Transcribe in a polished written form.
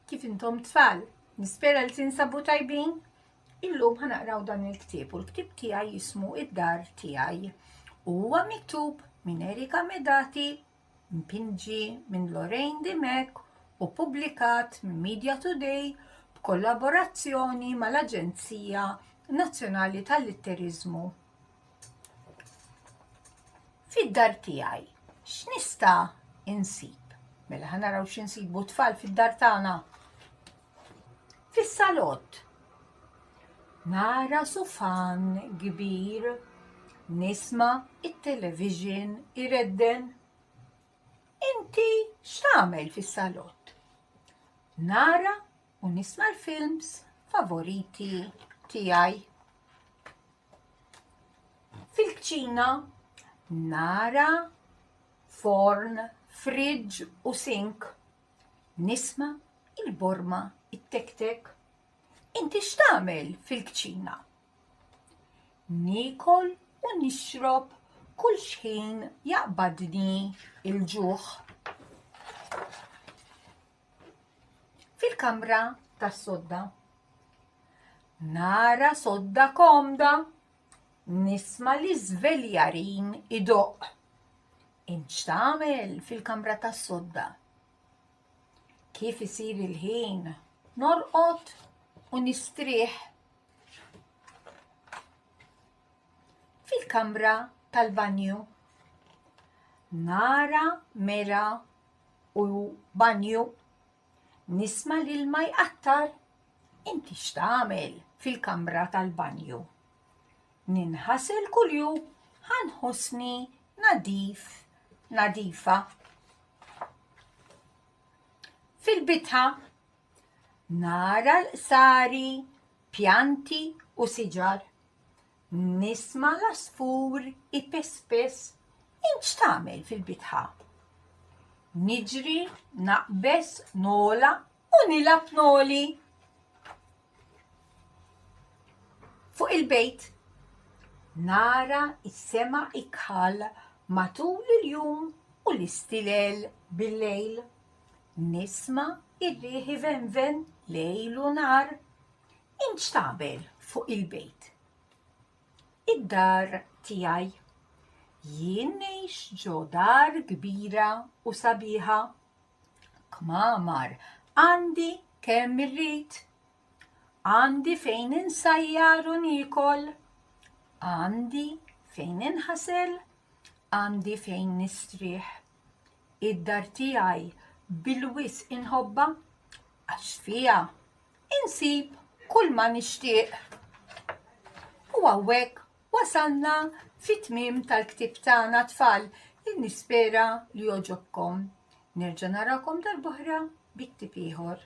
Kif intom tfal? Nispera li tinsabu tajbin? Illum ħanaqraw dan il-ktieb u l-ktieb tiegħi jismu Id-dar tiegħi. Huwa miktub minn Erika Medati, mpinġi minn Lorraine Dimek u pubblikat minn Media Today b'kollaborazzjoni mal-Aġenzija Nazzjonali tal-Litterizmu. Fid-dar tiegħi, x'nista' insib? Mela ħanaraw x'insibu tfal fid-dar tagħna. Fis-salott nara sofan kbir, nisma' it-television iredden. Inti x'tagħmel fis-salott? Nara u nisma' l-films favoriti tiegħi. Fil-kċina nara forn, fridge u sink. Nisma' il-borma, it-tek-tek. Inti x'tagħmel fil-kċina? Nikol u nixrob kull xħin jaqbadni il-ġuħ. Fil-kamra tas-sodda nara sodda komda, nisma' l-iżveljarin idoq. Int x'tagħmel fil-kamra tas-sodda? Kif isir il-ħin? Norqod u nistrieħ. Fil-kamra tal-banju nara mera u banju, nisma' l-ilma jqattar. Inti x'tagħmel fil-kamra tal-banju? Ninħasel kuljum ħanħossni nadifa. Fil-bitħa nara l-qsari, pjanti u siġar. Nisma' l-asfur ipespes. Int x'tagħmel fil-bitħa? Niġri, naqbes, nola u nilab noli. Fuq il-bejt nara is-sema ikħal matul il-jum u l-istilel bil-lejl. Nisma' ir-riħ ivenven lejl u nar. Int x'tagħmel fuq il-bejt? Id-dar tiegħi. Jien ngħix ġo dar kbira u sabiħa. Kmamar għandi kemm irrid. Għandi fejn insajjar u nikol. Għandi fejn inħasel. Għandi fejn nistrieħ. Id-dar tiegħi bil-wis inħobba għax fiha insib kull ma nixtieq. U hawnhekk wasalna fit-tmiem tal-ktieb tagħna tfal. Nispera li jogħġobkom. Nerġa' narakom darb'oħra bi ktieb ieħor.